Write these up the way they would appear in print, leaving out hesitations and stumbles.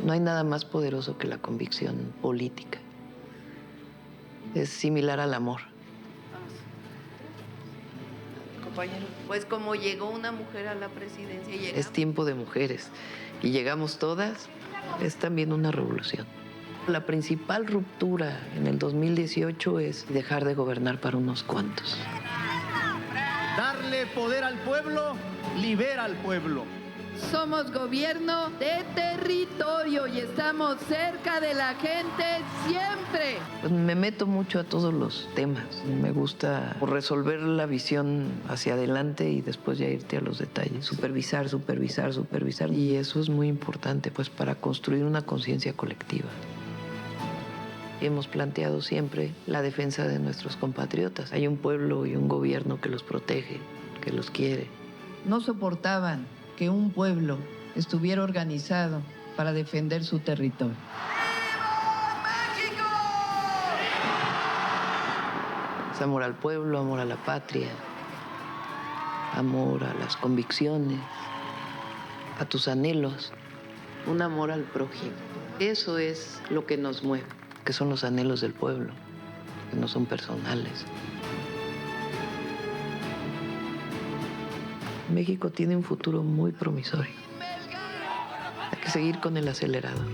No hay nada más poderoso que la convicción política. Es similar al amor. Compañero, pues como llegó una mujer a la presidencia y llegamos... Es tiempo de mujeres y llegamos todas, es también una revolución. La principal ruptura en el 2018 es dejar de gobernar para unos cuantos. Darle poder al pueblo, libera al pueblo. Somos gobierno de territorio y estamos cerca de la gente siempre. Pues me meto mucho a todos los temas. Me gusta resolver la visión hacia adelante y después ya irte a los detalles. Supervisar. Y eso es muy importante pues, para construir una conciencia colectiva. Hemos planteado siempre la defensa de nuestros compatriotas. Hay un pueblo y un gobierno que los protege, que los quiere. No soportaban que un pueblo estuviera organizado para defender su territorio. Es amor al pueblo, amor a la patria, amor a las convicciones, a tus anhelos, un amor al prójimo. Eso es lo que nos mueve, que son los anhelos del pueblo, que no son personales. México tiene un futuro muy promisorio. Hay que seguir con el acelerador.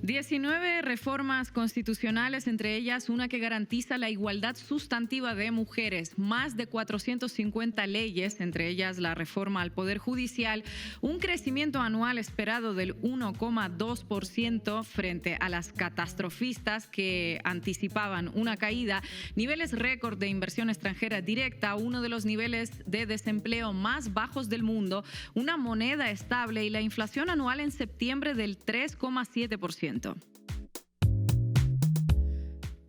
19 reformas constitucionales, entre ellas una que garantiza la igualdad sustantiva de mujeres, más de 450 leyes, entre ellas la reforma al Poder Judicial, un crecimiento anual esperado del 1,2% frente a las catastrofistas que anticipaban una caída, niveles récord de inversión extranjera directa, uno de los niveles de desempleo más bajos del mundo, una moneda estable y la inflación anual en septiembre del 3,7%.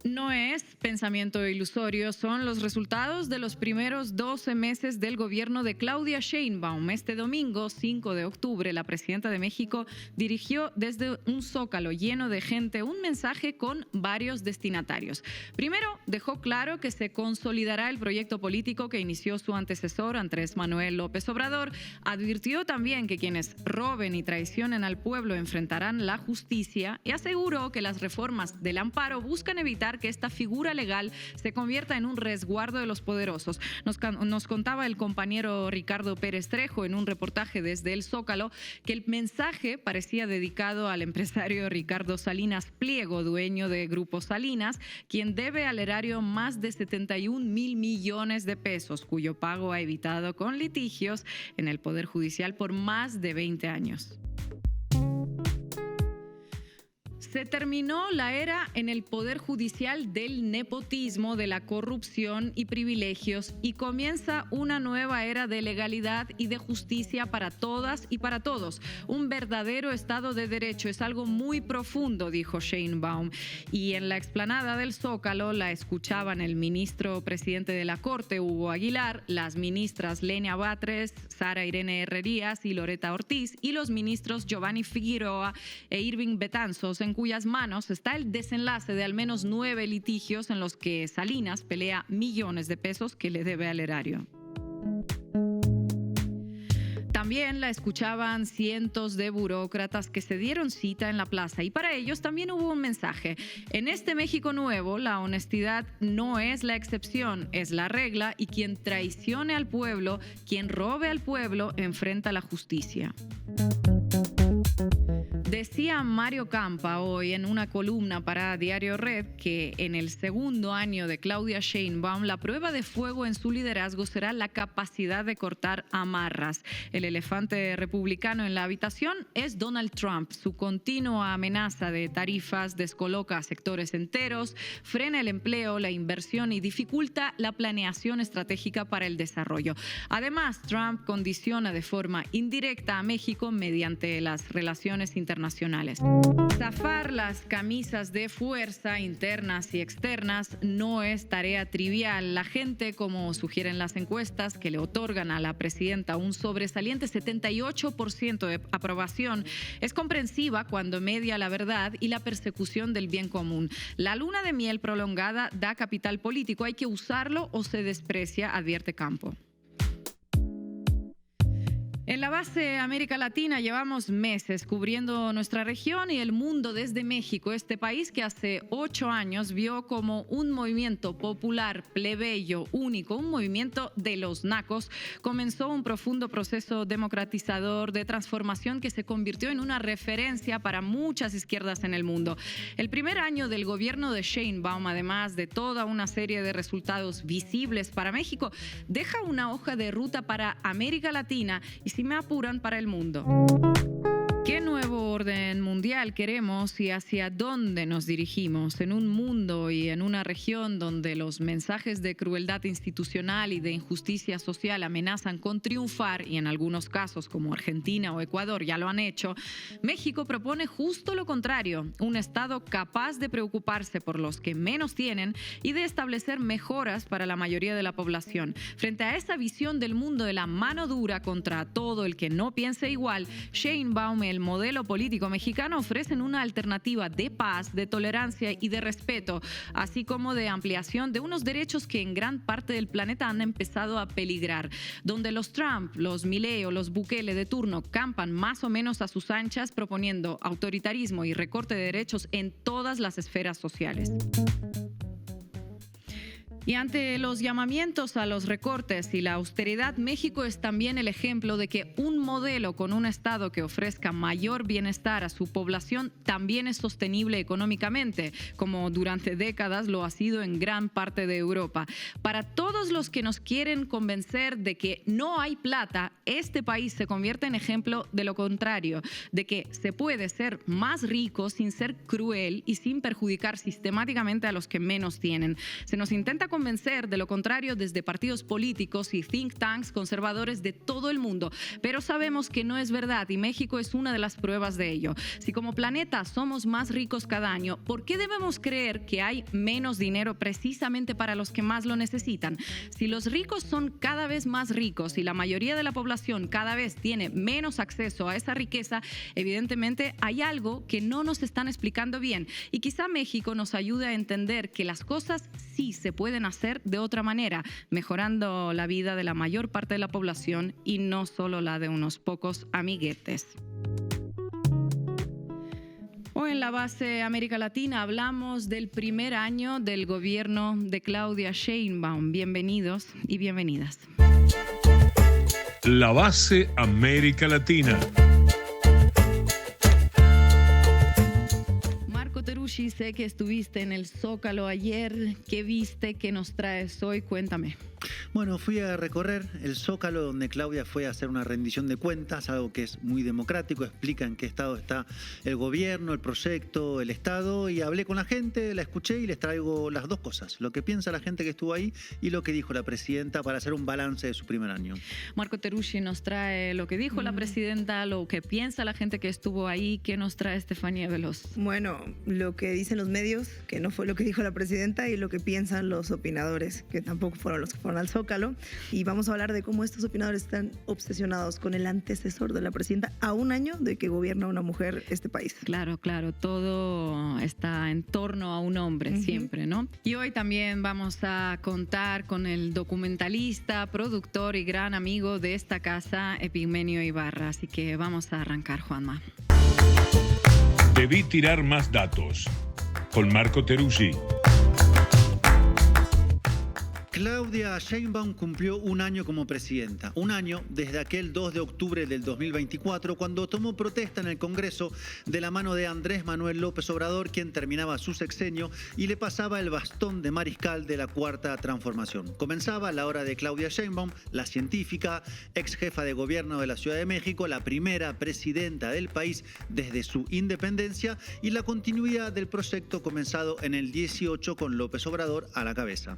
No es pensamiento ilusorio, son los resultados de los primeros 12 meses del gobierno de Claudia Sheinbaum. Este domingo, 5 de octubre, la presidenta de México dirigió desde un zócalo lleno de gente un mensaje con varios destinatarios. Primero, dejó claro que se consolidará el proyecto político que inició su antecesor, Andrés Manuel López Obrador. Advirtió también que quienes roben y traicionen al pueblo enfrentarán la justicia y aseguró que las reformas del amparo buscan evitar que esta figura legal se convierta en un resguardo de los poderosos. Nos contaba el compañero Ricardo Pérez Trejo en un reportaje desde el Zócalo que el mensaje parecía dedicado al empresario Ricardo Salinas Pliego, dueño de Grupo Salinas, quien debe al erario más de 71,000 millones de pesos, cuyo pago ha evitado con litigios en el Poder Judicial por más de 20 años. Se terminó la era en el Poder Judicial del nepotismo, de la corrupción y privilegios y comienza una nueva era de legalidad y de justicia para todas y para todos. Un verdadero Estado de Derecho es algo muy profundo, dijo Sheinbaum. Y en la explanada del Zócalo la escuchaban el ministro presidente de la Corte, Hugo Aguilar, las ministras Lenia Batres, Sara Irene Herrerías y Loreta Ortiz y los ministros Giovanni Figueroa e Irving Betanzos, en cuyas manos está el desenlace de al menos 9 litigios en los que Salinas pelea millones de pesos que le debe al erario. También la escuchaban cientos de burócratas que se dieron cita en la plaza y para ellos también hubo un mensaje. En este México nuevo, la honestidad no es la excepción, es la regla y quien traicione al pueblo, quien robe al pueblo, enfrenta la justicia. Decía Mario Campa hoy en una columna para Diario Red que en el segundo año de Claudia Sheinbaum la prueba de fuego en su liderazgo será la capacidad de cortar amarras. El elefante republicano en la habitación es Donald Trump. Su continua amenaza de tarifas descoloca a sectores enteros, frena el empleo, la inversión y dificulta la planeación estratégica para el desarrollo. Además, Trump condiciona de forma indirecta a México mediante las relaciones internacionales. Zafar las camisas de fuerza internas y externas no es tarea trivial. La gente, como sugieren las encuestas que le otorgan a la presidenta un sobresaliente 78% de aprobación, es comprensiva cuando media la verdad y la persecución del bien común. La luna de miel prolongada da capital político, hay que usarlo o se desprecia, advierte Campo. En la base América Latina llevamos meses cubriendo nuestra región y el mundo desde México, este país que hace 8 años vio como un movimiento popular, plebeyo, único, un movimiento de los nacos, comenzó un profundo proceso democratizador de transformación que se convirtió en una referencia para muchas izquierdas en el mundo. El primer año del gobierno de Sheinbaum, además de toda una serie de resultados visibles para México, deja una hoja de ruta para América Latina y, si me apuran, para el mundo. ¿Qué nuevo orden mundial queremos y hacia dónde nos dirigimos? En un mundo y en una región donde los mensajes de crueldad institucional y de injusticia social amenazan con triunfar, y en algunos casos como Argentina o Ecuador ya lo han hecho, México propone justo lo contrario, un Estado capaz de preocuparse por los que menos tienen y de establecer mejoras para la mayoría de la población. Frente a esa visión del mundo de la mano dura contra todo el que no piense igual, Sheinbaum, el modelo político mexicano, ofrecen una alternativa de paz, de tolerancia y de respeto, así como de ampliación de unos derechos que en gran parte del planeta han empezado a peligrar. Donde los Trump, los Milei o los Bukele de turno campan más o menos a sus anchas, proponiendo autoritarismo y recorte de derechos en todas las esferas sociales. Y ante los llamamientos a los recortes y la austeridad, México es también el ejemplo de que un modelo con un Estado que ofrezca mayor bienestar a su población también es sostenible económicamente, como durante décadas lo ha sido en gran parte de Europa. Para todos los que nos quieren convencer de que no hay plata, este país se convierte en ejemplo de lo contrario, de que se puede ser más rico sin ser cruel y sin perjudicar sistemáticamente a los que menos tienen. Se nos intenta convencer de lo contrario desde partidos políticos y think tanks conservadores de todo el mundo, pero sabemos que no es verdad y México es una de las pruebas de ello. Si como planeta somos más ricos cada año, ¿por qué debemos creer que hay menos dinero precisamente para los que más lo necesitan? Si los ricos son cada vez más ricos y la mayoría de la población cada vez tiene menos acceso a esa riqueza, evidentemente hay algo que no nos están explicando bien, y quizá México nos ayude a entender que las cosas sí se pueden hacer de otra manera, mejorando la vida de la mayor parte de la población y no solo la de unos pocos amiguetes. Hoy en la base América Latina hablamos del primer año del gobierno de Claudia Sheinbaum. Bienvenidos y bienvenidas. La base América Latina. Teruggi, sé que estuviste en el Zócalo ayer. ¿Qué viste? ¿Qué nos traes hoy? Cuéntame. Bueno, fui a recorrer el Zócalo, donde Claudia fue a hacer una rendición de cuentas, algo que es muy democrático, explica en qué estado está el gobierno, el proyecto, el Estado, y hablé con la gente, la escuché y les traigo las dos cosas, lo que piensa la gente que estuvo ahí y lo que dijo la presidenta para hacer un balance de su primer año. Marco Teruggi nos trae lo que dijo la presidenta, lo que piensa la gente que estuvo ahí. ¿Qué nos trae Estefanía Veloz? Bueno, lo que dicen los medios, que no fue lo que dijo la presidenta, y lo que piensan los opinadores, que tampoco fueron los que fueron al Zócalo, y vamos a hablar de cómo estos opinadores están obsesionados con el antecesor de la presidenta a un año de que gobierna una mujer este país. Claro, claro, todo está en torno a un hombre siempre, ¿no? Y hoy también vamos a contar con el documentalista, productor y gran amigo de esta casa, Epigmenio Ibarra, así que vamos a arrancar, Juanma. Debí tirar más datos. Con Marco Teruggi. Claudia Sheinbaum cumplió un año como presidenta. Un año desde aquel 2 de octubre del 2024, cuando tomó protesta en el Congreso de la mano de Andrés Manuel López Obrador, quien terminaba su sexenio y le pasaba el bastón de mariscal de la Cuarta Transformación. Comenzaba la hora de Claudia Sheinbaum, la científica, ex jefa de gobierno de la Ciudad de México, la primera presidenta del país desde su independencia, y la continuidad del proyecto comenzado en el 18 con López Obrador a la cabeza.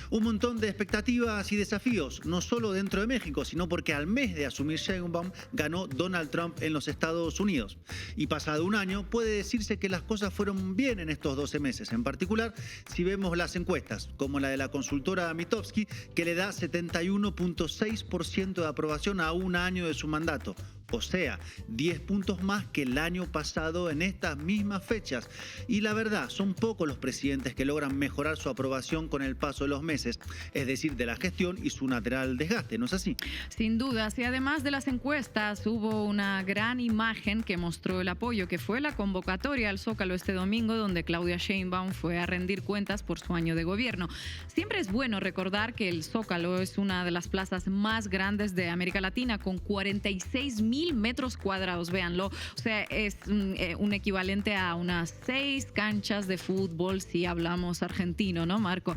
Un montón de expectativas y desafíos, no solo dentro de México, sino porque al mes de asumir Sheinbaum ganó Donald Trump en los Estados Unidos. Y pasado un año, puede decirse que las cosas fueron bien en estos 12 meses. En particular, si vemos las encuestas, como la de la consultora Mitofsky, que le da 71.6% de aprobación a un año de su mandato. o sea, 10 puntos más que el año pasado en estas mismas fechas. Y la verdad, son pocos los presidentes que logran mejorar su aprobación con el paso de los meses, es decir, de la gestión y su natural desgaste, ¿no es así? Sin dudas, y además de las encuestas, hubo una gran imagen que mostró el apoyo, que fue la convocatoria al Zócalo este domingo, donde Claudia Sheinbaum fue a rendir cuentas por su año de gobierno. Siempre es bueno recordar que el Zócalo es una de las plazas más grandes de América Latina, con 46,000 metros cuadrados, véanlo. O sea, es un equivalente a unas 6 canchas de fútbol, si hablamos argentino, ¿no, Marco?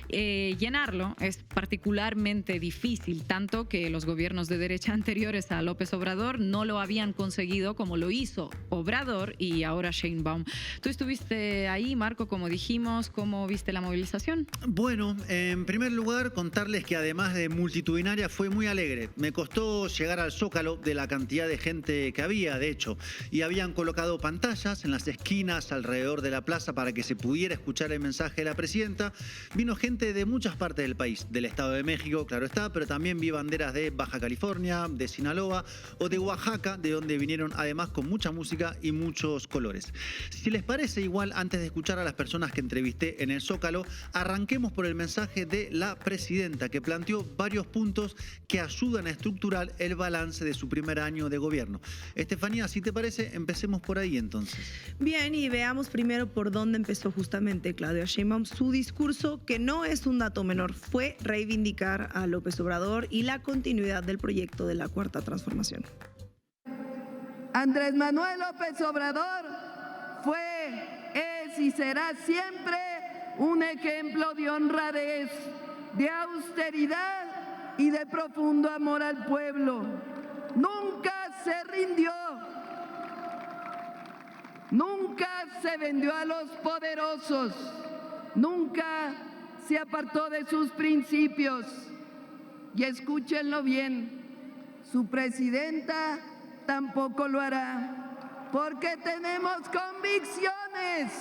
Llenarlo es particularmente difícil, tanto que los gobiernos de derecha anteriores a López Obrador no lo habían conseguido como lo hizo Obrador y ahora Sheinbaum. Tú estuviste ahí, Marco, como dijimos. ¿Cómo viste la movilización? Bueno, en primer lugar, contarles que además de multitudinaria fue muy alegre. Me costó llegar al Zócalo de la cantidad de gente que había, de hecho, y habían colocado pantallas en las esquinas alrededor de la plaza para que se pudiera escuchar el mensaje de la presidenta. Vino gente de muchas partes del país, del Estado de México, claro está, pero también vi banderas de Baja California, de Sinaloa o de Oaxaca, de donde vinieron además con mucha música y muchos colores. Si les parece, igual, antes de escuchar a las personas que entrevisté en el Zócalo, arranquemos por el mensaje de la presidenta, que planteó varios puntos que ayudan a estructurar el balance de su primer año de gobierno. Estefanía, si te parece, empecemos por ahí entonces. Bien, y veamos primero por dónde empezó justamente Claudia Sheinbaum su discurso, que no es un dato menor, fue reivindicar a López Obrador y la continuidad del proyecto de la Cuarta Transformación. Andrés Manuel López Obrador fue, es y será siempre un ejemplo de honradez, de austeridad y de profundo amor al pueblo. Nunca se rindió, nunca se vendió a los poderosos, nunca se apartó de sus principios. Y escúchenlo bien, su presidenta tampoco lo hará, porque tenemos convicciones,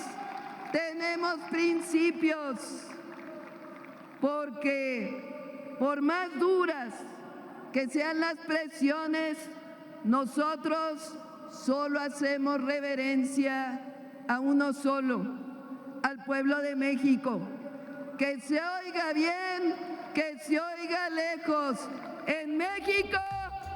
tenemos principios, porque por más duras que sean las presiones, nosotros solo hacemos reverencia a uno solo, al pueblo de México. Que se oiga bien, que se oiga lejos. En México,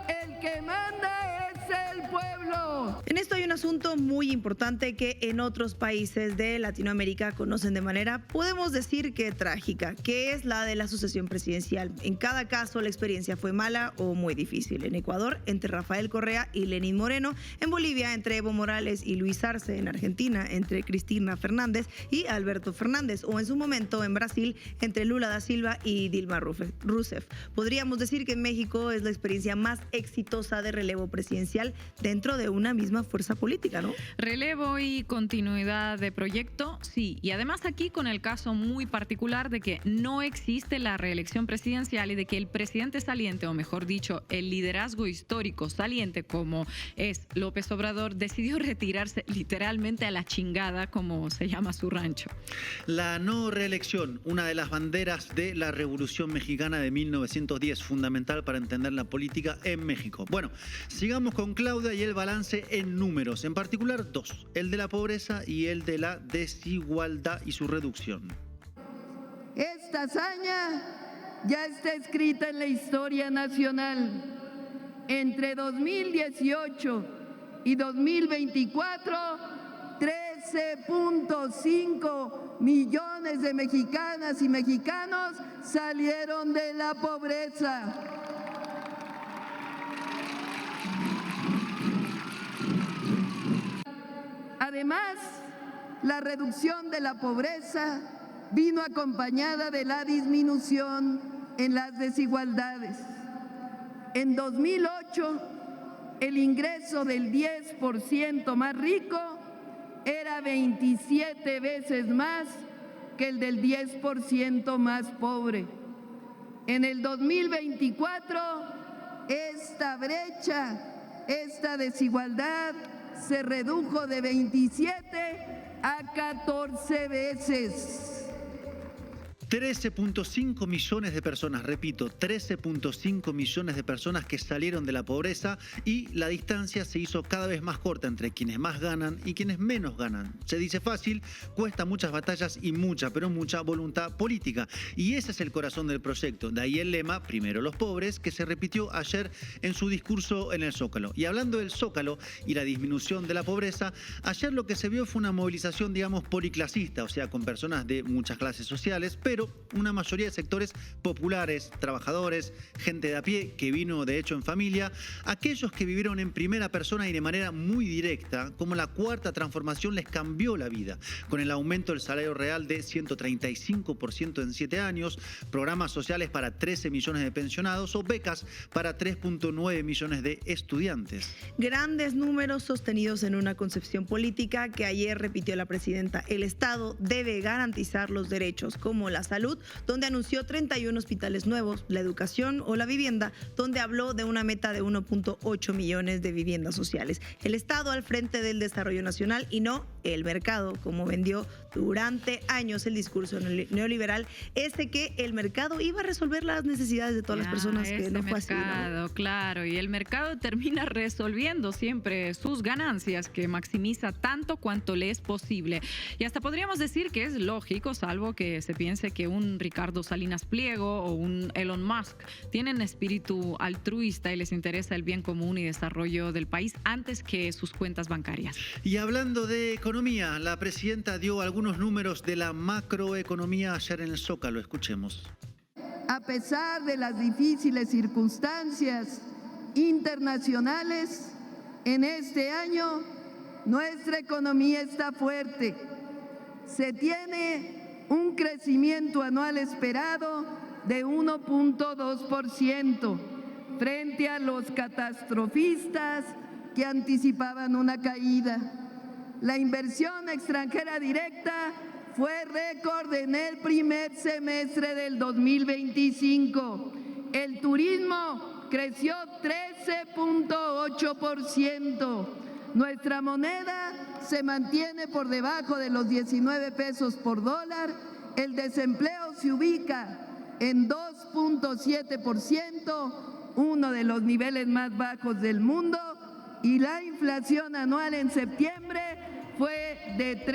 el que manda es el pueblo. En esto hay un asunto muy importante que en otros países de Latinoamérica conocen de manera, podemos decir que trágica, que es la de la sucesión presidencial. En cada caso, la experiencia fue mala o muy difícil. En Ecuador, entre Rafael Correa y Lenín Moreno. En Bolivia, entre Evo Morales y Luis Arce. En Argentina, entre Cristina Fernández y Alberto Fernández. O en su momento, en Brasil, entre Lula da Silva y Dilma Rousseff. Podríamos decir que en México es la experiencia más exitosa de relevo presidencial dentro de una misma fuerza política, ¿no? Relevo y continuidad de proyecto, sí. Y además aquí con el caso muy particular de que no existe la reelección presidencial y de que el presidente saliente, o mejor dicho, el liderazgo histórico saliente, como es López Obrador, decidió retirarse literalmente a la chingada, como se llama su rancho. La no reelección, una de las banderas de la Revolución Mexicana de 1910, fundamental para entender la política en México. Bueno, sigamos con Claudia y el balance en números, en particular dos, el de la pobreza y el de la desigualdad y su reducción. Esta hazaña ya está escrita en la historia nacional. Entre 2018 y 2024, 13.5 millones de mexicanas y mexicanos salieron de la pobreza. Además, la reducción de la pobreza vino acompañada de la disminución en las desigualdades. En 2008, el ingreso del 10% más rico era 27 veces más que el del 10% más pobre. En el 2024, esta brecha, esta desigualdad se redujo de 27 a 14 veces. 13.5 millones de personas, repito, 13.5 millones de personas que salieron de la pobreza y la distancia se hizo cada vez más corta entre quienes más ganan y quienes menos ganan. Se dice fácil, cuesta muchas batallas y mucha, pero mucha voluntad política. Y ese es el corazón del proyecto. De ahí el lema, primero los pobres, que se repitió ayer en su discurso en el Zócalo. Y hablando del Zócalo y la disminución de la pobreza, ayer lo que se vio fue una movilización, digamos, policlasista, o sea, con personas de muchas clases sociales, pero una mayoría de sectores populares, trabajadores, gente de a pie que vino de hecho en familia, aquellos que vivieron en primera persona y de manera muy directa, como la cuarta transformación les cambió la vida, con el aumento del salario real de 135% en 7 años, programas sociales para 13 millones de pensionados o becas para 3.9 millones de estudiantes. Grandes números sostenidos en una concepción política que ayer repitió la presidenta. El Estado debe garantizar los derechos como la salud, donde anunció 31 hospitales nuevos, la educación o la vivienda, donde habló de una meta de 1.8 millones de viviendas sociales. El Estado al frente del desarrollo nacional y no el mercado, como vendió durante años el discurso neoliberal, que el mercado iba a resolver las necesidades de todas las personas, que no fue así, ¿no? Claro, y el mercado termina resolviendo siempre sus ganancias, que maximiza tanto cuanto le es posible. Y hasta podríamos decir que es lógico, salvo que se piense que un Ricardo Salinas Pliego o un Elon Musk tienen espíritu altruista y les interesa el bien común y desarrollo del país antes que sus cuentas bancarias. Y hablando de economía, la presidenta dio algunos números de la macroeconomía ayer en el Zócalo. Escuchemos. A pesar de las difíciles circunstancias internacionales, en este año nuestra economía está fuerte. Se tiene un crecimiento anual esperado de 1.2% frente a los catastrofistas que anticipaban una caída. La inversión extranjera directa fue récord en el primer semestre del 2025. El turismo creció 13.8%. Nuestra moneda se mantiene por debajo de los 19 pesos por dólar. El desempleo se ubica en 2.7%, uno de los niveles más bajos del mundo. Y la inflación anual en septiembre fue de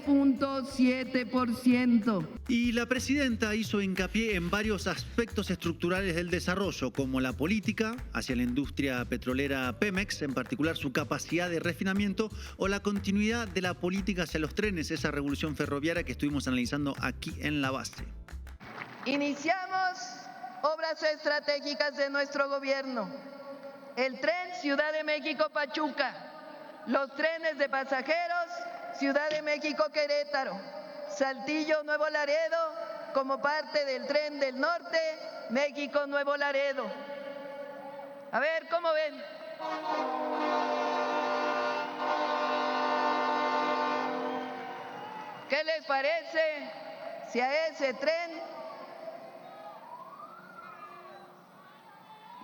3.7%. Y la presidenta hizo hincapié en varios aspectos estructurales del desarrollo, como la política hacia la industria petrolera Pemex, en particular su capacidad de refinamiento, o la continuidad de la política hacia los trenes, esa revolución ferroviaria que estuvimos analizando aquí en la base. Iniciamos obras estratégicas de nuestro gobierno. El tren Ciudad de México-Pachuca, los trenes de pasajeros Ciudad de México-Querétaro, Saltillo-Nuevo Laredo como parte del tren del norte México-Nuevo Laredo. A ver, ¿cómo ven? ¿Qué les parece si a ese tren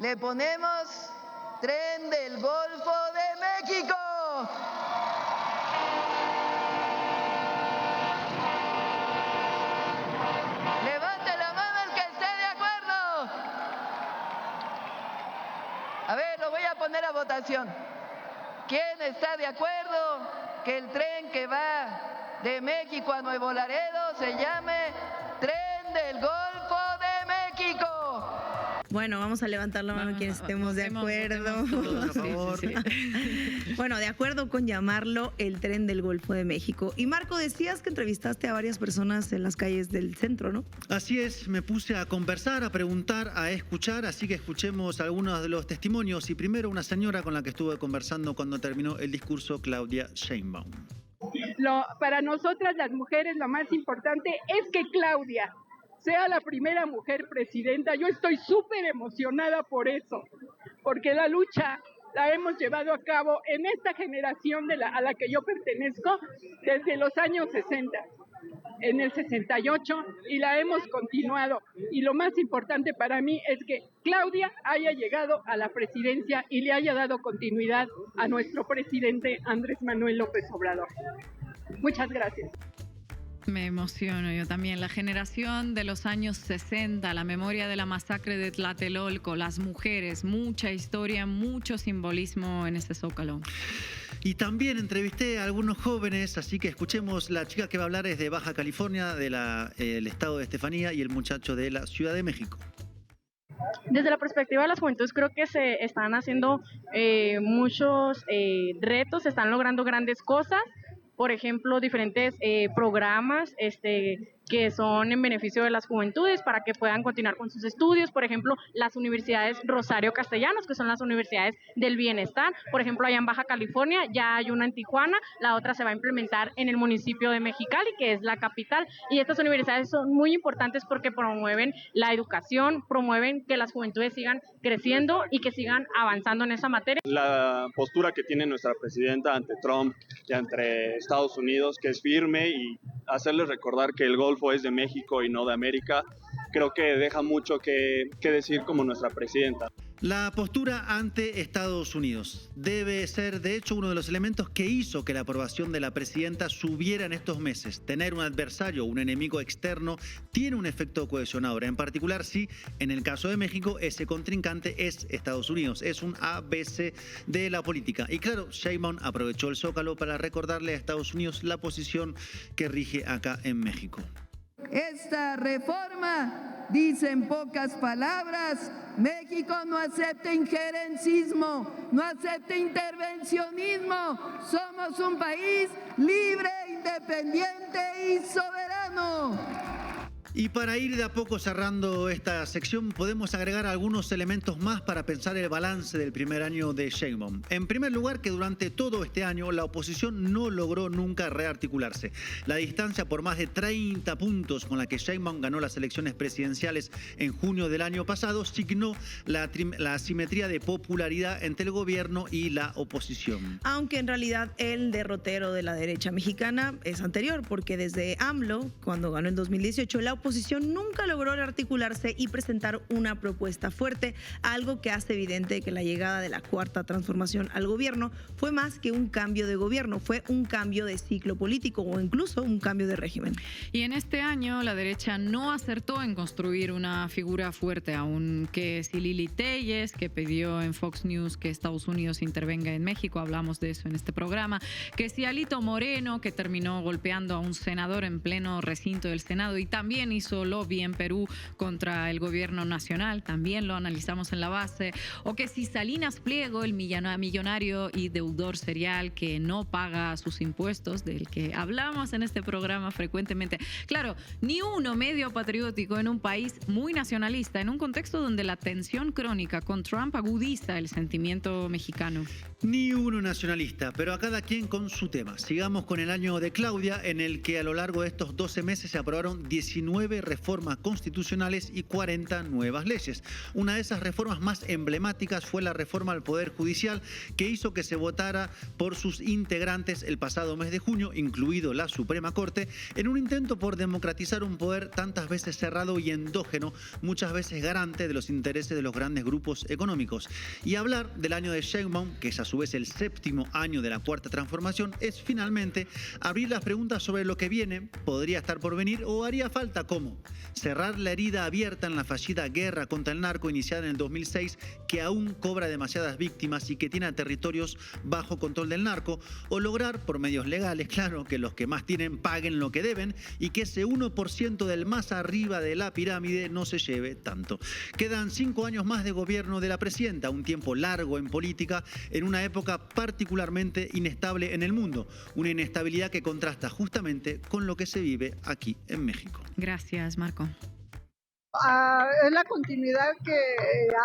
le ponemos Tren del Golfo de México? Levante la mano el que esté de acuerdo. A ver, lo voy a poner a votación. ¿Quién está de acuerdo que el tren que va de México a Nuevo Laredo se llame Tren del Golfo de México? Bueno, vamos a levantar la mano quienes estemos de acuerdo. Todos, sí. Bueno, de acuerdo con llamarlo el Tren del Golfo de México. Y Marco, decías que entrevistaste a varias personas en las calles del centro, ¿no? Así es, me puse a conversar, a preguntar, a escuchar, así que escuchemos algunos de los testimonios. Y primero una señora con la que estuve conversando cuando terminó el discurso, Claudia Sheinbaum. Para nosotras las mujeres lo más importante es que Claudia sea la primera mujer presidenta. Yo estoy súper emocionada por eso, porque la lucha la hemos llevado a cabo en esta generación a la que yo pertenezco desde los años 60, en el 68, y la hemos continuado. Y lo más importante para mí es que Claudia haya llegado a la presidencia y le haya dado continuidad a nuestro presidente Andrés Manuel López Obrador. Muchas gracias. Me emociono yo también. La generación de los años 60, la memoria de la masacre de Tlatelolco, las mujeres, mucha historia, mucho simbolismo en ese Zócalo. Y también entrevisté a algunos jóvenes, así que escuchemos. La chica que va a hablar es de Baja California, del estado de Estefanía, y el muchacho de la Ciudad de México. Desde la perspectiva de las juventudes creo que se están haciendo muchos retos, se están logrando grandes cosas. Por ejemplo, diferentes programas que son en beneficio de las juventudes para que puedan continuar con sus estudios. Por ejemplo, las universidades Rosario Castellanos, que son las universidades del bienestar. Por ejemplo, allá en Baja California ya hay una en Tijuana, la otra se va a implementar en el municipio de Mexicali, que es la capital. Y estas universidades son muy importantes porque promueven la educación, promueven que las juventudes sigan creciendo y que sigan avanzando en esa materia. La postura que tiene nuestra presidenta ante Trump y ante Estados Unidos, que es firme, y hacerles recordar que el Golfo es de México y no de América, creo que deja mucho que decir como nuestra presidenta. La postura ante Estados Unidos debe ser, de hecho, uno de los elementos que hizo que la aprobación de la presidenta subiera en estos meses. Tener un adversario, un enemigo externo, tiene un efecto cohesionador. En particular, si en el caso de México, ese contrincante es Estados Unidos. Es un ABC de la política. Y claro, Sheinbaum aprovechó el Zócalo para recordarle a Estados Unidos la posición que rige acá en México. Esta reforma dice en pocas palabras: México no acepta injerencismo, no acepta intervencionismo. Somos un país libre, independiente y soberano. Y para ir de a poco cerrando esta sección, podemos agregar algunos elementos más para pensar el balance del primer año de Sheinbaum. En primer lugar, que durante todo este año la oposición no logró nunca rearticularse. La distancia por más de 30 puntos con la que Sheinbaum ganó las elecciones presidenciales en junio del año pasado signó la asimetría de popularidad entre el gobierno y la oposición. Aunque en realidad el derrotero de la derecha mexicana es anterior, porque desde AMLO, cuando ganó en 2018, la oposición nunca logró articularse y presentar una propuesta fuerte, algo que hace evidente que la llegada de la Cuarta Transformación al gobierno fue más que un cambio de gobierno, fue un cambio de ciclo político o incluso un cambio de régimen. Y en este año la derecha no acertó en construir una figura fuerte, aunque si Lili Telles, que pidió en Fox News que Estados Unidos intervenga en México, hablamos de eso en este programa, que si Alito Moreno, que terminó golpeando a un senador en pleno recinto del Senado y también hizo lobby en Perú contra el gobierno nacional, también lo analizamos en la base, o que si Salinas Pliego, el millonario y deudor serial que no paga sus impuestos, del que hablamos en este programa frecuentemente. Claro, ni uno medio patriótico en un país muy nacionalista, en un contexto donde la tensión crónica con Trump agudiza el sentimiento mexicano. Ni uno nacionalista, pero a cada quien con su tema. Sigamos con el año de Claudia, en el que a lo largo de estos 12 meses se aprobaron 19 reformas constitucionales y 40 nuevas leyes. Una de esas reformas más emblemáticas fue la reforma al Poder Judicial, que hizo que se votara por sus integrantes el pasado mes de junio, incluido la Suprema Corte, en un intento por democratizar un poder tantas veces cerrado y endógeno, muchas veces garante de los intereses de los grandes grupos económicos. Y hablar del año de Sheinbaum, que es a su vez el séptimo año de la Cuarta Transformación, es finalmente abrir las preguntas sobre lo que viene, podría estar por venir o haría falta. ¿Cómo? Cerrar la herida abierta en la fallida guerra contra el narco iniciada en el 2006, que aún cobra demasiadas víctimas y que tiene a territorios bajo control del narco, o lograr por medios legales, claro, que los que más tienen paguen lo que deben y que ese 1% del más arriba de la pirámide no se lleve tanto. Quedan 5 años más de gobierno de la presidenta, un tiempo largo en política, en una época particularmente inestable en el mundo, una inestabilidad que contrasta justamente con lo que se vive aquí en México. Gracias, Marco. Es la continuidad que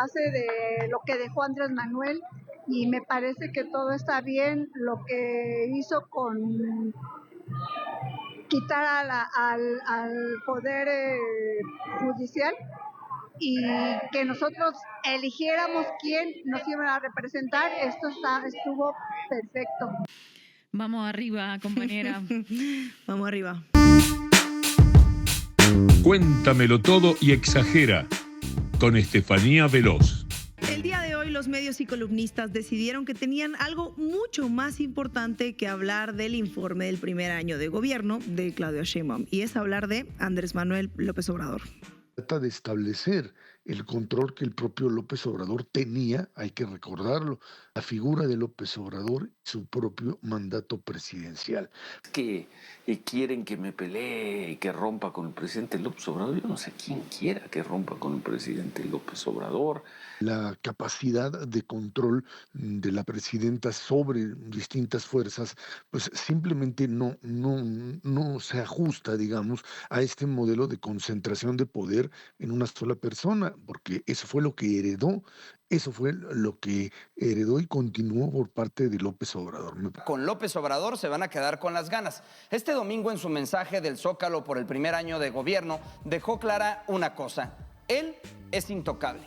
hace de lo que dejó Andrés Manuel y me parece que todo está bien. Lo que hizo con quitar al Poder Judicial y que nosotros eligiéramos quién nos iba a representar, estuvo perfecto. Vamos arriba, compañera. Vamos arriba. Cuéntamelo todo y exagera, con Estefanía Veloz. El día de hoy los los medios y columnistas decidieron que tenían algo mucho más importante que hablar del informe del primer año de gobierno de Claudia Sheinbaum, y es hablar de Andrés Manuel López Obrador. Trata de establecer el control que el propio López Obrador tenía, hay que recordarlo, la figura de López Obrador y su propio mandato presidencial. Que quieren que me pelee y que rompa con el presidente López Obrador. Yo no sé quién quiera que rompa con el presidente López Obrador. La capacidad de control de la presidenta sobre distintas fuerzas, pues simplemente no se ajusta, digamos, a este modelo de concentración de poder en una sola persona, porque eso fue lo que heredó. Eso fue lo que heredó y continuó por parte de López Obrador. Con López Obrador se van a quedar con las ganas. Este domingo, en su mensaje del Zócalo por el primer año de gobierno, dejó clara una cosa: él es intocable.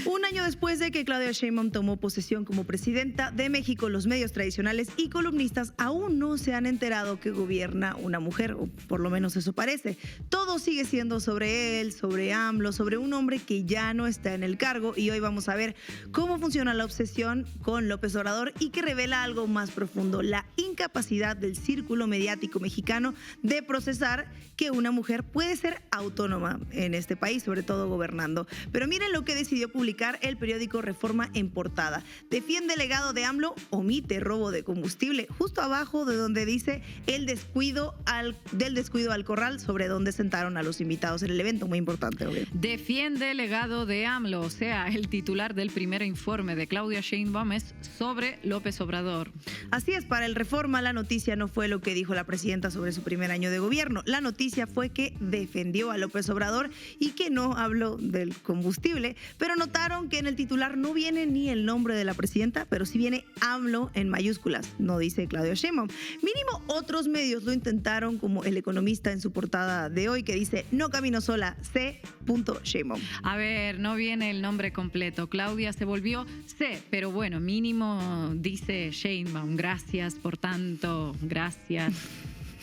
Un año después de que Claudia Sheinbaum tomó posesión como presidenta de México, los medios tradicionales y columnistas aún no se han enterado que gobierna una mujer, o por lo menos eso parece. Todo sigue siendo sobre él, sobre AMLO, sobre un hombre que ya no está en el cargo, y hoy vamos a ver cómo funciona la obsesión con López Obrador y que revela algo más profundo: la incapacidad del círculo mediático mexicano de procesar que una mujer puede ser autónoma en este país, sobre todo gobernando. Pero miren lo que decidió publicar el periódico Reforma en portada. Defiende el legado de AMLO, omite robo de combustible, justo abajo de donde dice del descuido al corral, sobre donde sentaron a los invitados en el evento. Muy importante, obvio. Defiende el legado de AMLO, o sea, el titular del primer informe de Claudia Sheinbaum es sobre López Obrador. Así es, para el Reforma la noticia no fue lo que dijo la presidenta sobre su primer año de gobierno. La noticia fue que defendió a López Obrador y que no habló del combustible, pero notaron que en el titular no viene ni el nombre de la presidenta, pero sí viene AMLO en mayúsculas, no dice Claudia Sheinbaum. Mínimo otros medios lo intentaron, como El Economista en su portada de hoy, que dice: no camino sola, C. Sheinbaum. A ver, no viene el nombre completo. Claudia se volvió C, pero bueno, mínimo dice Sheinbaum. Gracias por tanto, gracias.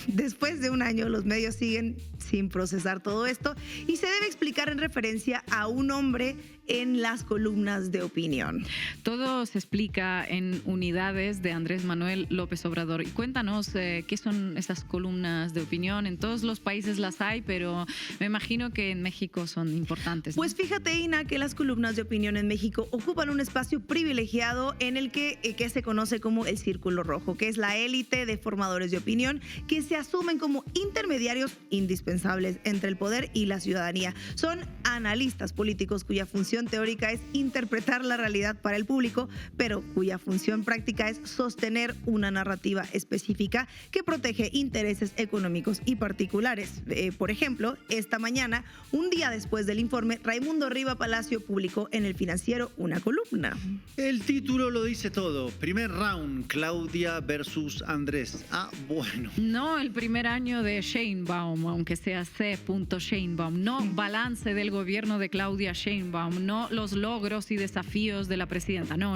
Después de un año, los medios siguen sin procesar todo esto y se debe explicar en referencia a un hombre en las columnas de opinión. Todo se explica en unidades de Andrés Manuel López Obrador. Y cuéntanos qué son esas columnas de opinión. En todos los países las hay, pero me imagino que en México son importantes, ¿no? Pues fíjate, Ina, que las columnas de opinión en México ocupan un espacio privilegiado en el que se conoce como el Círculo Rojo, que es la élite de formadores de opinión que se asumen como intermediarios indispensables entre el poder y la ciudadanía. Son analistas políticos cuya función teórica es interpretar la realidad para el público, pero cuya función práctica es sostener una narrativa específica que protege intereses económicos y particulares. Por ejemplo, esta mañana, un día después del informe, Raimundo Riva Palacio publicó en El Financiero una columna. El título lo dice todo. Primer round, Claudia versus Andrés. Ah, bueno. No el primer año de Sheinbaum, aunque sea C. Sheinbaum. No balance del gobierno de Claudia Sheinbaum. No los logros y desafíos de la presidenta. No.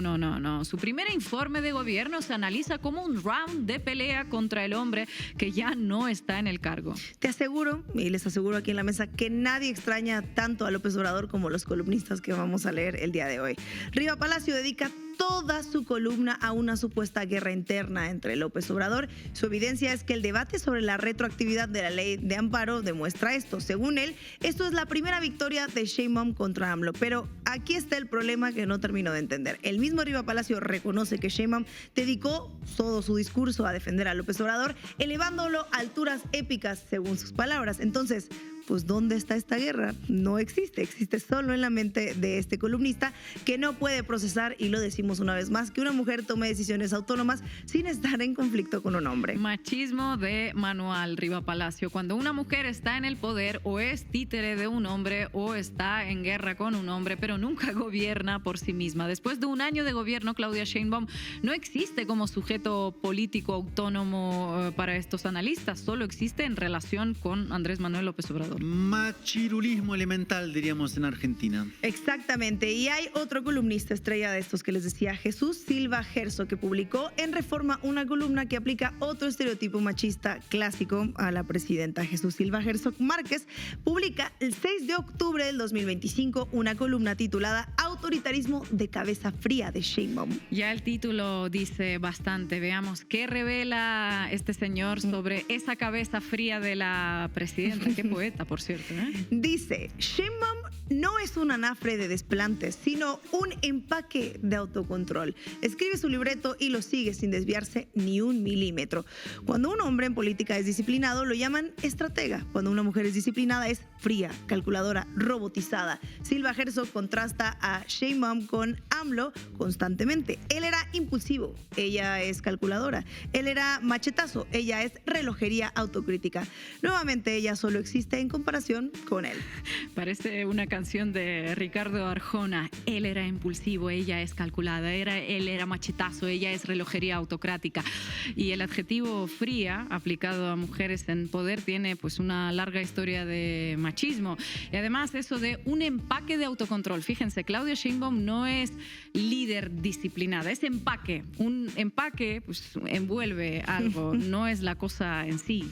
Su primer informe de gobierno se analiza como un round de pelea contra el hombre que ya no está en el cargo. Te aseguro, y les aseguro aquí en la mesa, que nadie extraña tanto a López Obrador como los columnistas que vamos a leer el día de hoy. Riva Palacio dedica toda su columna a una supuesta guerra interna entre López Obrador. Su evidencia es que el debate sobre la retroactividad de la ley de amparo demuestra esto. Según él, esto es la primera victoria de Sheinbaum contra AMLO. Pero aquí está el problema que no termino de entender. El mismo Riva Palacio reconoce que Sheinbaum dedicó todo su discurso a defender a López Obrador, elevándolo a alturas épicas, según sus palabras. Entonces, pues ¿dónde está esta guerra? No existe, existe solo en la mente de este columnista que no puede procesar, y lo decimos una vez más, que una mujer tome decisiones autónomas sin estar en conflicto con un hombre. Machismo de manual, Riva Palacio. Cuando una mujer está en el poder, o es títere de un hombre o está en guerra con un hombre, pero nunca gobierna por sí misma. Después de un año de gobierno, Claudia Sheinbaum no existe como sujeto político autónomo para estos analistas, solo existe en relación con Andrés Manuel López Obrador. Machirulismo elemental, diríamos en Argentina. Exactamente, y hay otro columnista estrella de estos que les decía, Jesús Silva Gerso, que publicó en Reforma una columna que aplica otro estereotipo machista clásico a la presidenta. Jesús Silva Gerso Márquez publica el 6 de octubre del 2025 una columna titulada autoritarismo de cabeza fría de Sheinbaum. Ya el título dice bastante. Veamos qué revela este señor sobre esa cabeza fría de la presidenta. Qué poeta, por cierto, ¿eh? Dice, Sheinbaum no es un anafre de desplantes, sino un empaque de autocontrol. Escribe su libreto y lo sigue sin desviarse ni un milímetro. Cuando un hombre en política es disciplinado, lo llaman estratega. Cuando una mujer es disciplinada, es fría, calculadora, robotizada. Silva Herzog contrasta a Sheinbaum con AMLO constantemente. Él era impulsivo, ella es calculadora. Él era machetazo, ella es relojería autocrítica. Nuevamente, ella solo existe en comparación con él. Parece una canción de Ricardo Arjona. Él era impulsivo, ella es calculada. Él era machetazo, ella es relojería autocrática. Y el adjetivo fría aplicado a mujeres en poder tiene pues una larga historia de machismo. Y además eso de un empaque de autocontrol. Fíjense, Claudia Sheinbaum no es líder disciplinada, es empaque. Un empaque pues envuelve algo, no es la cosa en sí.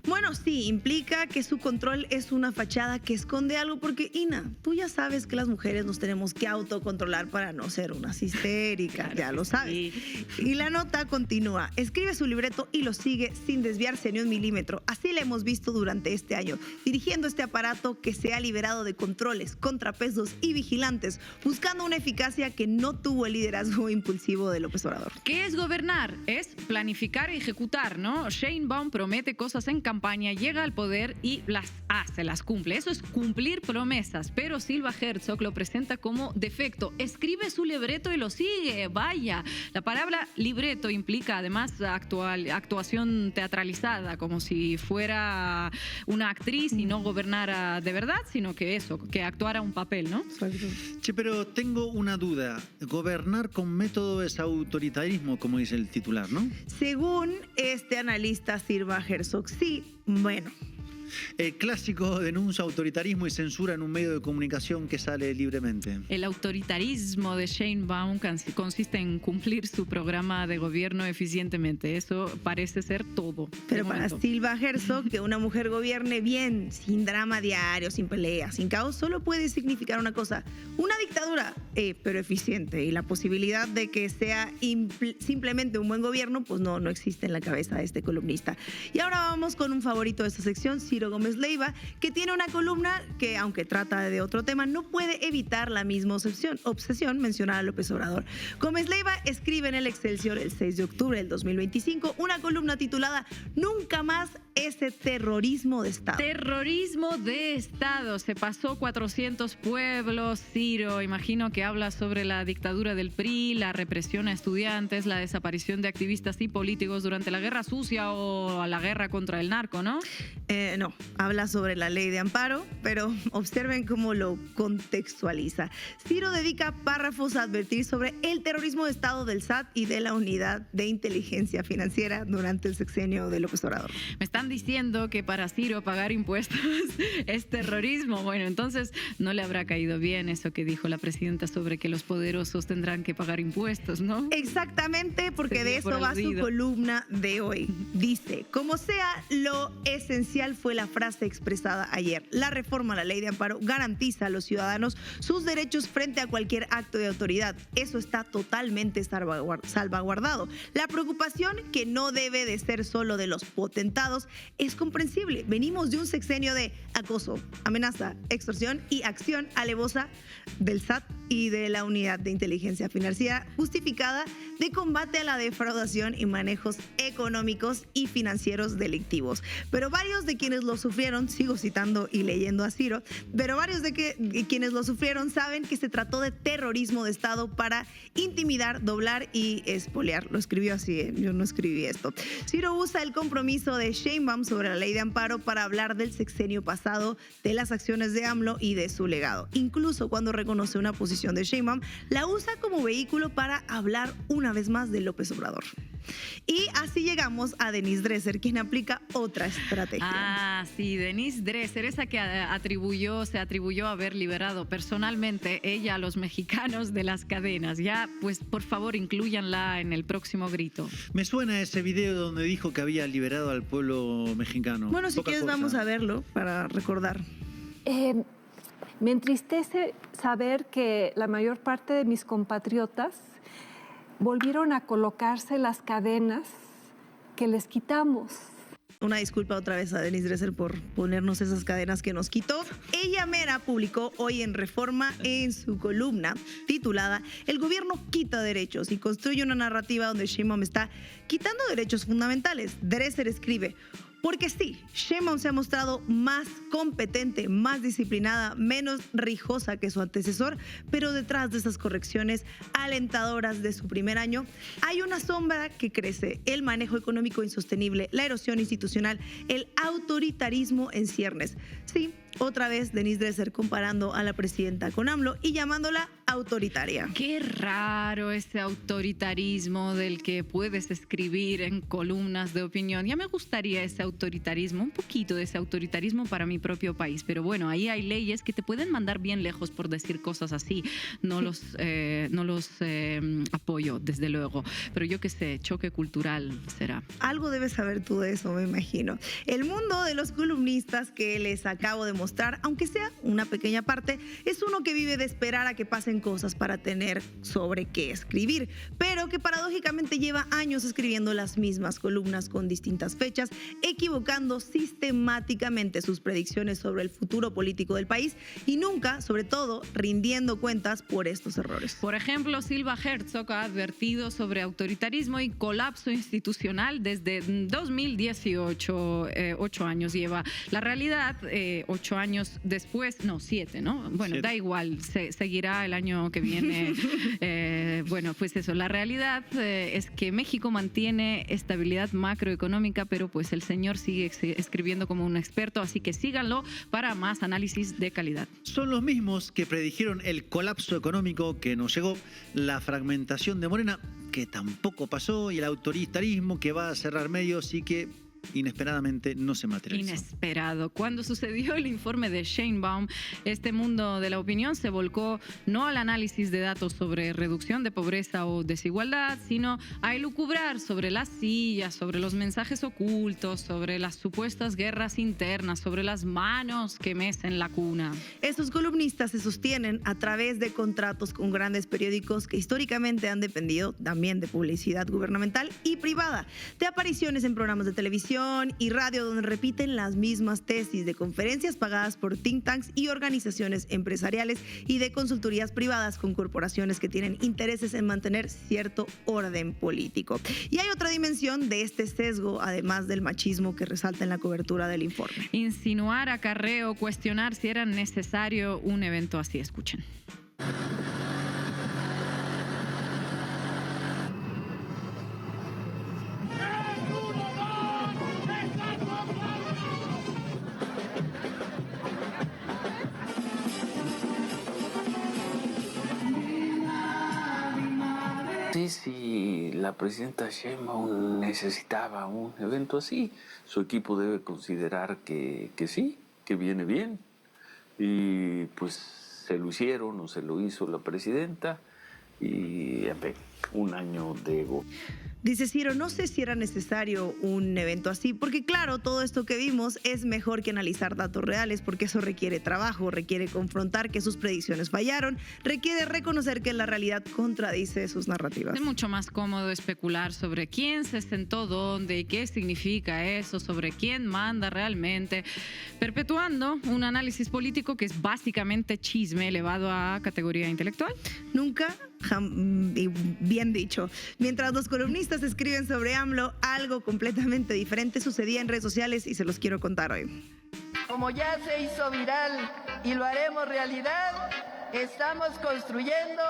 Bueno, sí, implica que su control es una fachada que esconde algo porque, Ina, tú ya sabes que las mujeres nos tenemos que autocontrolar para no ser unas histéricas, claro, ya lo sabes. Sí. Y la nota continúa. Escribe su libreto y lo sigue sin desviarse ni un milímetro. Así la hemos visto durante este año, dirigiendo este aparato que se ha liberado de controles, contrapesos y vigilantes, buscando una eficacia que no tuvo el liderazgo impulsivo de López Obrador. ¿Qué es gobernar? Es planificar y ejecutar, ¿no? Sheinbaum promete cosas en campaña, llega al poder y las hace, las cumple. Eso es cumplir promesas, pero Silva Herzog lo presenta como defecto. Escribe su libreto y lo sigue. Vaya, la palabra libreto implica además actuación teatralizada, como si fuera una actriz y no gobernara de verdad, sino que eso, que actuara un papel, ¿no? Che, pero tengo una duda. Gobernar con método es autoritarismo, como dice el titular, ¿no? Según este analista Silva Herzog, sí. Bueno. El clásico denuncia autoritarismo y censura en un medio de comunicación que sale libremente. El autoritarismo de Sheinbaum consiste en cumplir su programa de gobierno eficientemente. Eso parece ser todo. Pero para Silva Herzog, que una mujer gobierne bien, sin drama diario, sin peleas, sin caos, solo puede significar una cosa: una dictadura, pero eficiente. Y la posibilidad de que sea simplemente un buen gobierno, pues no existe en la cabeza de este columnista. Y ahora vamos con un favorito de esta sección, Ciro Gómez Leiva, que tiene una columna que, aunque trata de otro tema, no puede evitar la misma obsesión mencionada a López Obrador. Gómez Leiva escribe en el Excelsior el 6 de octubre del 2025 una columna titulada Nunca más ese terrorismo de Estado. Terrorismo de Estado. Se pasó 400 pueblos, Ciro. Imagino que habla sobre la dictadura del PRI, la represión a estudiantes, la desaparición de activistas y políticos durante la guerra sucia o la guerra contra el narco, ¿no? No, habla sobre la ley de amparo, pero observen cómo lo contextualiza. Ciro dedica párrafos a advertir sobre el terrorismo de Estado del SAT y de la Unidad de Inteligencia Financiera durante el sexenio de López Obrador. Me están diciendo que para Ciro pagar impuestos es terrorismo. Bueno, entonces no le habrá caído bien eso que dijo la presidenta sobre que los poderosos tendrán que pagar impuestos, ¿no? Exactamente, porque de eso va su columna de hoy. Dice, como sea, lo esencial fue la frase expresada ayer. La reforma a la ley de amparo garantiza a los ciudadanos sus derechos frente a cualquier acto de autoridad. Eso está totalmente salvaguardado. La preocupación, que no debe de ser solo de los potentados, es comprensible. Venimos de un sexenio de acoso, amenaza, extorsión y acción alevosa del SAT y de la Unidad de Inteligencia Financiera justificada de combate a la defraudación y manejos económicos y financieros delictivos. Pero varios de quienes lo sufrieron, sigo citando y leyendo a Ciro, pero varios de quienes lo sufrieron saben que se trató de terrorismo de Estado para intimidar, doblar y expoliar. Lo escribió así, yo no escribí esto. Ciro usa el compromiso de Sheinbaum sobre la ley de amparo para hablar del sexenio pasado, de las acciones de AMLO y de su legado. Incluso cuando reconoce una posición de Sheinbaum, la usa como vehículo para hablar una vez más de López Obrador. Y así llegamos a Denise Dresser, quien aplica otra estrategia. Ah, sí, Denise Dresser, esa que se atribuyó haber liberado personalmente ella a los mexicanos de las cadenas. Ya, pues por favor, inclúyanla en el próximo grito. Me suena ese video donde dijo que había liberado al pueblo mexicano. Bueno, si quieres vamos a verlo para recordar. Me entristece saber que la mayor parte de mis compatriotas volvieron a colocarse las cadenas que les quitamos. Una disculpa otra vez a Denise Dresser por ponernos esas cadenas que nos quitó. Ella mera publicó hoy en Reforma en su columna titulada "El gobierno quita derechos" y construye una narrativa donde Sheinbaum está quitando derechos fundamentales. Dresser escribe: porque sí, Sheinbaum se ha mostrado más competente, más disciplinada, menos rijosa que su antecesor, pero detrás de esas correcciones alentadoras de su primer año hay una sombra que crece: el manejo económico insostenible, la erosión institucional, el autoritarismo en ciernes. Sí, otra vez Denise Dresser comparando a la presidenta con AMLO y llamándola autoritaria. Qué raro ese autoritarismo del que puedes escribir en columnas de opinión. Ya me gustaría ese autoritarismo, un poquito de ese autoritarismo para mi propio país, pero bueno, ahí hay leyes que te pueden mandar bien lejos por decir cosas así. No los apoyo, desde luego, pero yo qué sé, choque cultural será. Algo debes saber tú de eso, me imagino. El mundo de los columnistas que les acabo de mostrar, aunque sea una pequeña parte, es uno que vive de esperar a que pasen cosas para tener sobre qué escribir, pero que paradójicamente lleva años escribiendo las mismas columnas con distintas fechas, equivocando sistemáticamente sus predicciones sobre el futuro político del país y nunca, sobre todo, rindiendo cuentas por estos errores. Por ejemplo, Silva Herzog ha advertido sobre autoritarismo y colapso institucional desde 2018. 8 años lleva. La realidad, 8 años después, no, 7, ¿no? Bueno, 7. Da igual, seguirá el año que viene. Bueno, pues eso, la realidad es que México mantiene estabilidad macroeconómica, pero pues el señor sigue escribiendo como un experto, así que síganlo para más análisis de calidad. Son los mismos que predijeron el colapso económico que nos llegó, la fragmentación de Morena, que tampoco pasó, y el autoritarismo que va a cerrar medios y que inesperadamente no se materializó. Inesperado. Cuando sucedió el informe de Sheinbaum, este mundo de la opinión se volcó no al análisis de datos sobre reducción de pobreza o desigualdad, sino a elucubrar sobre las sillas, sobre los mensajes ocultos, sobre las supuestas guerras internas, sobre las manos que mecen la cuna. Estos columnistas se sostienen a través de contratos con grandes periódicos que históricamente han dependido también de publicidad gubernamental y privada, de apariciones en programas de televisión y radio donde repiten las mismas tesis, de conferencias pagadas por think tanks y organizaciones empresariales y de consultorías privadas con corporaciones que tienen intereses en mantener cierto orden político. Y hay otra dimensión de este sesgo, además del machismo que resalta en la cobertura del informe. Insinuar, acarreo, cuestionar si era necesario un evento así. Escuchen. Si la presidenta Sheinbaum necesitaba un evento así, su equipo debe considerar que sí, que viene bien. Y pues se lo hicieron o se lo hizo la presidenta y un año de ego. Dice Ciro, no sé si era necesario un evento así, porque claro, todo esto que vimos es mejor que analizar datos reales, porque eso requiere trabajo, requiere confrontar que sus predicciones fallaron, requiere reconocer que la realidad contradice sus narrativas. Es mucho más cómodo especular sobre quién se sentó dónde y qué significa eso, sobre quién manda realmente, perpetuando un análisis político que es básicamente chisme elevado a categoría intelectual. Nunca, y bien dicho, mientras los columnistas escriben sobre AMLO, algo completamente diferente sucedía en redes sociales y se los quiero contar hoy. Como ya se hizo viral y lo haremos realidad, estamos construyendo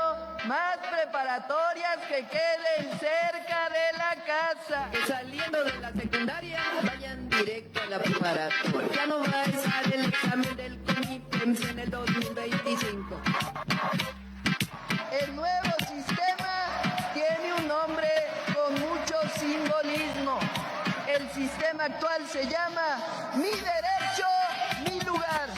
más preparatorias que queden cerca de la casa. Que saliendo de la secundaria vayan directo a la preparatoria. Ya no va a estar el examen del CONIPEMS en el 2025. El nuevo sistema tiene un nombre con mucho simbolismo. El sistema actual se llama Mi Derecho, Mi Lugar.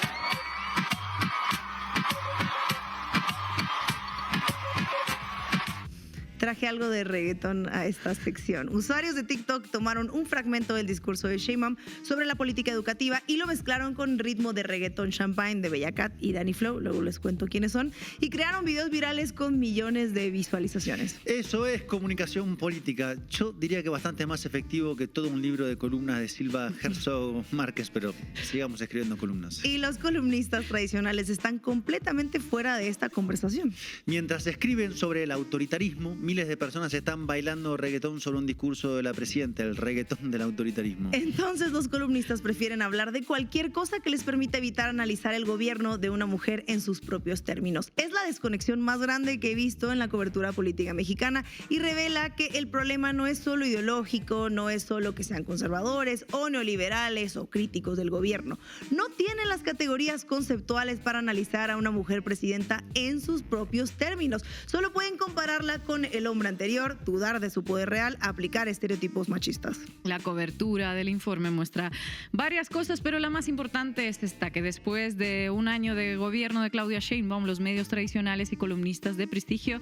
traje algo de reggaetón a esta sección. Usuarios de TikTok tomaron un fragmento del discurso de Sheinbaum sobre la política educativa y lo mezclaron con ritmo de reggaetón Champagne de Bella Cat y Danny Flow, luego les cuento quiénes son, y crearon videos virales con millones de visualizaciones. Eso es comunicación política. Yo diría que bastante más efectivo que todo un libro de columnas de Silva Herzog Márquez, pero sigamos escribiendo columnas. Y los columnistas tradicionales están completamente fuera de esta conversación. Mientras escriben sobre el autoritarismo, miles de personas están bailando reggaetón sobre un discurso de la presidenta, el reggaetón del autoritarismo. Entonces los columnistas prefieren hablar de cualquier cosa que les permita evitar analizar el gobierno de una mujer en sus propios términos. Es la desconexión más grande que he visto en la cobertura política mexicana y revela que el problema no es solo ideológico, no es solo que sean conservadores o neoliberales o críticos del gobierno. No tienen las categorías conceptuales para analizar a una mujer presidenta en sus propios términos. Solo pueden compararla con el hombre anterior, dudar de su poder real, aplicar estereotipos machistas. La cobertura del informe muestra varias cosas, pero la más importante es esta, que después de un año de gobierno de Claudia Sheinbaum, los medios tradicionales y columnistas de prestigio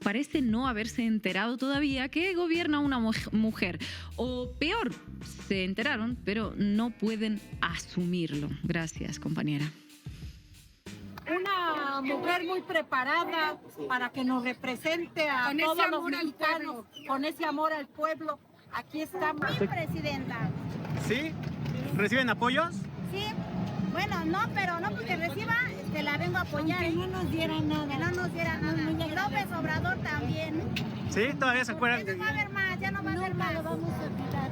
parecen no haberse enterado todavía que gobierna una mujer. O peor, se enteraron, pero no pueden asumirlo. Gracias, compañera. Una mujer muy preparada para que nos represente a todos los mexicanos, con ese amor al pueblo. Aquí está mi presidenta. ¿Sí? ¿Reciben apoyos? Sí. Bueno, no, pero no porque reciba, la vengo a apoyar. Que no nos diera nada. Que no nos diera nada. Y López Obrador también. ¿Sí? ¿Todavía se acuerdan? Ya no va a haber más, ya no va a haber más. Vamos a olvidar.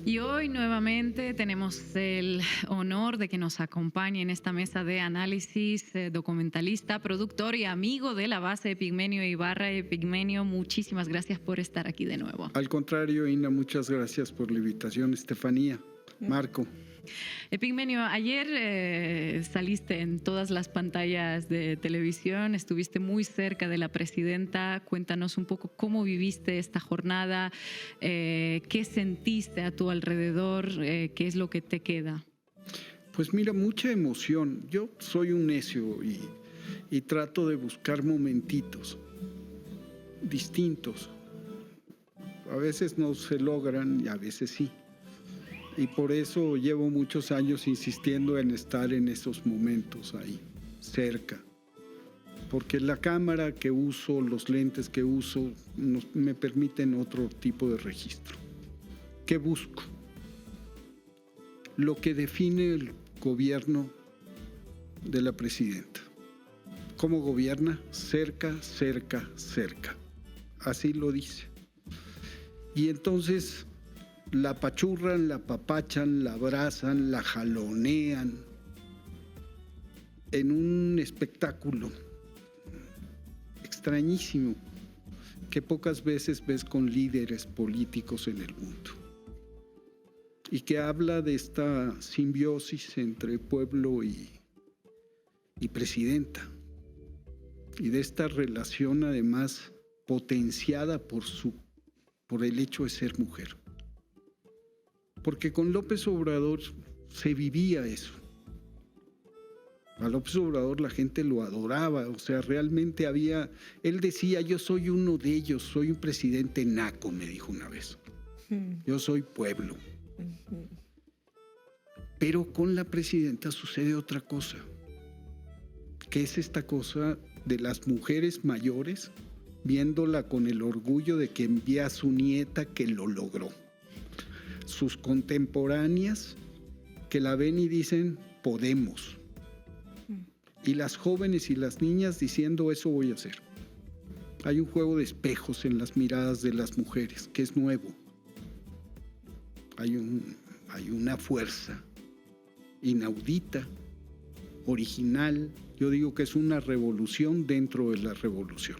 Y hoy nuevamente tenemos el honor de que nos acompañe en esta mesa de análisis documentalista, productor y amigo de la base Epigmenio Ibarra. Epigmenio, muchísimas gracias por estar aquí de nuevo. Al contrario, Ina, muchas gracias por la invitación. Estefanía, Marco. Epigmenio, ayer saliste en todas las pantallas de televisión, estuviste muy cerca de la presidenta. Cuéntanos un poco cómo viviste esta jornada, qué sentiste a tu alrededor, qué es lo que te queda. Pues mira, mucha emoción. Yo soy un necio y trato de buscar momentitos distintos. A veces no se logran y a veces sí. Y por eso llevo muchos años insistiendo en estar en esos momentos ahí, cerca. Porque la cámara que uso, los lentes que uso, me permiten otro tipo de registro. ¿Qué busco? Lo que define el gobierno de la presidenta. ¿Cómo gobierna? Cerca, cerca, cerca. Así lo dice. Y entonces la apachurran, la apapachan, la abrazan, la jalonean en un espectáculo extrañísimo que pocas veces ves con líderes políticos en el mundo y que habla de esta simbiosis entre pueblo y presidenta y de esta relación además potenciada por el hecho de ser mujer. Porque con López Obrador se vivía eso. A López Obrador la gente lo adoraba, o sea, realmente él decía, yo soy uno de ellos, soy un presidente naco, me dijo una vez. Yo soy pueblo. Pero con la presidenta sucede otra cosa, que es esta cosa de las mujeres mayores, viéndola con el orgullo de que envía a su nieta que lo logró. Sus contemporáneas que la ven y dicen, podemos. Y las jóvenes y las niñas diciendo, eso voy a hacer. Hay un juego de espejos en las miradas de las mujeres, que es nuevo. Hay una fuerza inaudita, original. Yo digo que es una revolución dentro de la revolución.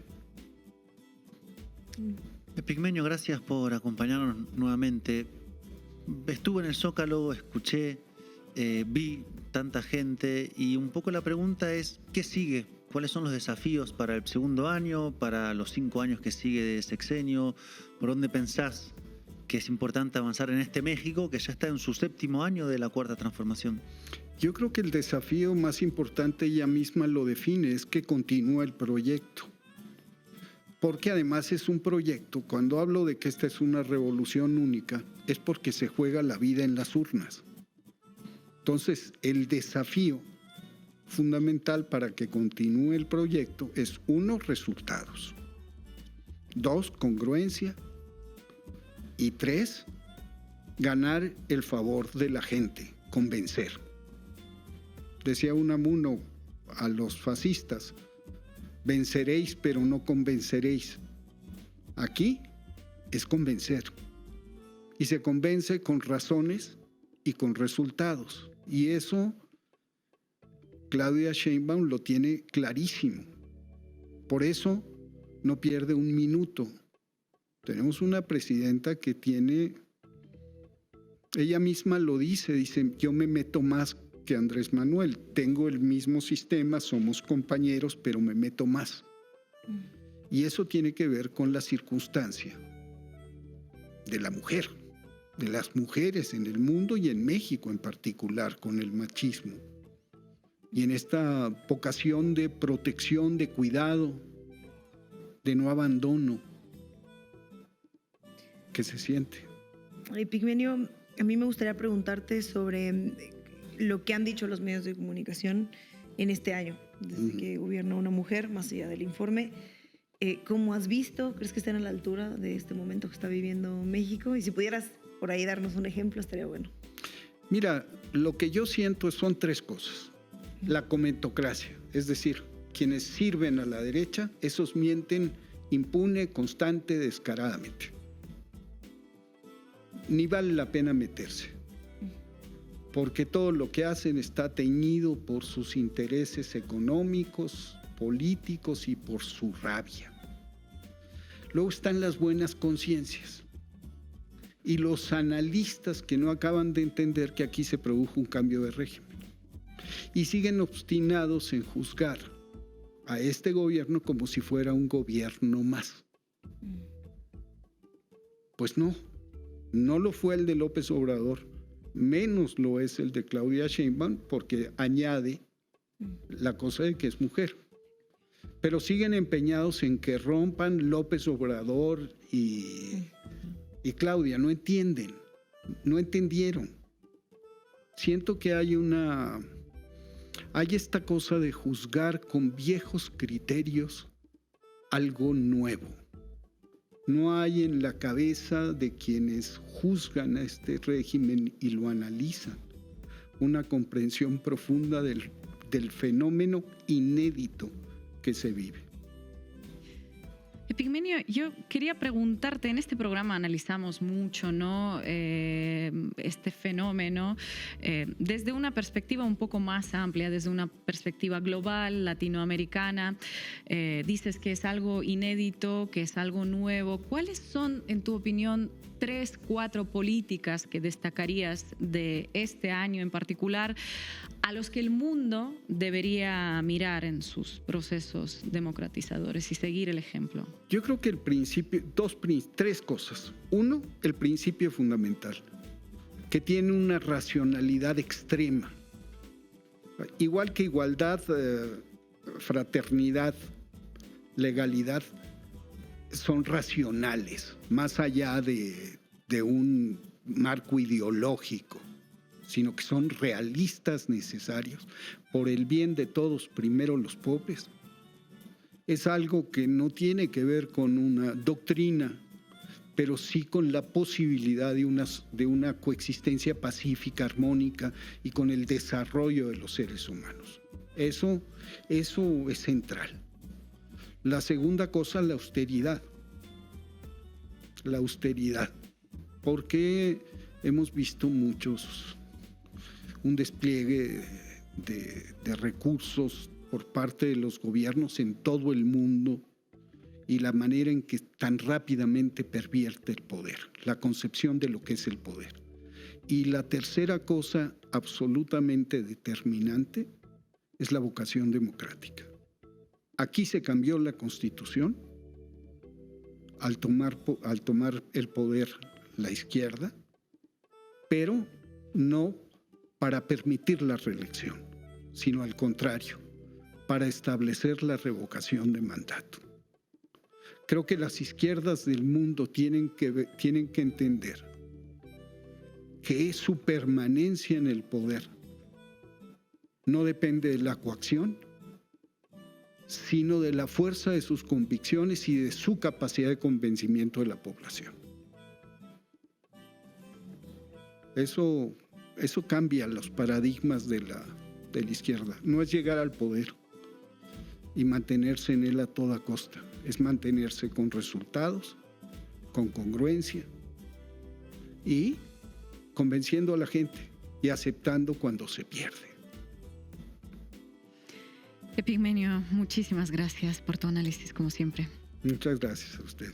Epigmenio, gracias por acompañarnos nuevamente. Estuve en el Zócalo, escuché, vi tanta gente y un poco la pregunta es, ¿qué sigue? ¿Cuáles son los desafíos para el segundo año, para los 5 años que sigue de sexenio? ¿Por dónde pensás que es importante avanzar en este México que ya está en su 7º año de la Cuarta Transformación? Yo creo que el desafío más importante, ella misma lo define, es que continúa el proyecto. Porque además es un proyecto, cuando hablo de que esta es una revolución única, es porque se juega la vida en las urnas. Entonces, el desafío fundamental para que continúe el proyecto es, 1, resultados. 2, congruencia. Y 3, ganar el favor de la gente, convencer. Decía Unamuno a los fascistas: venceréis, pero no convenceréis. Aquí es convencer. Y se convence con razones y con resultados. Y eso Claudia Sheinbaum lo tiene clarísimo. Por eso no pierde un minuto. Tenemos una presidenta que tiene, ella misma lo dice, yo me meto más que Andrés Manuel, tengo el mismo sistema, somos compañeros, pero me meto más. Y eso tiene que ver con la circunstancia de la mujer, de las mujeres en el mundo y en México en particular, con el machismo. Y en esta vocación de protección, de cuidado, de no abandono que se siente. Epigmenio, a mí me gustaría preguntarte sobre lo que han dicho los medios de comunicación en este año, desde que gobierna una mujer, más allá del informe. ¿Cómo has visto? ¿Crees que están a la altura de este momento que está viviendo México? Y si pudieras por ahí darnos un ejemplo, estaría bueno. Mira, lo que yo siento son 3 cosas. La comentocracia, es decir, quienes sirven a la derecha, esos mienten impune, constante, descaradamente. Ni vale la pena meterse, porque todo lo que hacen está teñido por sus intereses económicos, políticos y por su rabia. Luego están las buenas conciencias y los analistas que no acaban de entender que aquí se produjo un cambio de régimen y siguen obstinados en juzgar a este gobierno como si fuera un gobierno más. Pues no lo fue el de López Obrador, menos lo es el de Claudia Sheinbaum, porque añade la cosa de que es mujer. Pero siguen empeñados en que rompan López Obrador y Claudia. No entienden, no entendieron. Siento que hay esta cosa de juzgar con viejos criterios algo nuevo. No hay en la cabeza de quienes juzgan a este régimen y lo analizan una comprensión profunda del fenómeno inédito que se vive. Epigmenio, yo quería preguntarte, en este programa analizamos mucho, ¿no? Este fenómeno desde una perspectiva un poco más amplia, desde una perspectiva global, latinoamericana. Dices que es algo inédito, que es algo nuevo. ¿Cuáles son, en tu opinión, 3, 4 políticas que destacarías de este año en particular a los que el mundo debería mirar en sus procesos democratizadores y seguir el ejemplo? Yo creo que el principio, 3 cosas. 1, el principio fundamental, que tiene una racionalidad extrema. Igual que igualdad, fraternidad, legalidad, son racionales, más allá de un marco ideológico, sino que son realistas, necesarios, por el bien de todos, primero los pobres. Es algo que no tiene que ver con una doctrina, pero sí con la posibilidad de una coexistencia pacífica, armónica y con el desarrollo de los seres humanos. Eso es central. La segunda cosa, la austeridad. La austeridad. Porque hemos visto un despliegue de recursos por parte de los gobiernos en todo el mundo y la manera en que tan rápidamente pervierte el poder, la concepción de lo que es el poder. Y la tercera cosa absolutamente determinante es la vocación democrática. Aquí se cambió la Constitución al tomar el poder la izquierda, pero no para permitir la reelección, sino al contrario, para establecer la revocación de mandato. Creo que las izquierdas del mundo tienen que entender que su permanencia en el poder no depende de la coacción, sino de la fuerza de sus convicciones y de su capacidad de convencimiento de la población. Eso cambia los paradigmas de la izquierda. No es llegar al poder y mantenerse en él a toda costa, es mantenerse con resultados, con congruencia y convenciendo a la gente y aceptando cuando se pierde. Epigmenio, muchísimas gracias por tu análisis, como siempre. Muchas gracias a usted.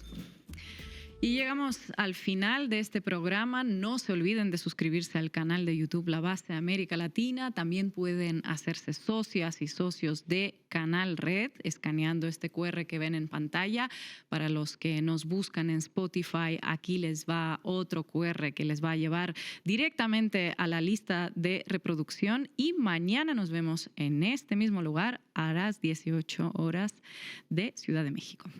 Y llegamos al final de este programa. No se olviden de suscribirse al canal de YouTube La Base América Latina. También pueden hacerse socias y socios de Canal Red escaneando este QR que ven en pantalla. Para los que nos buscan en Spotify, aquí les va otro QR que les va a llevar directamente a la lista de reproducción. Y mañana nos vemos en este mismo lugar a las 18 horas de Ciudad de México.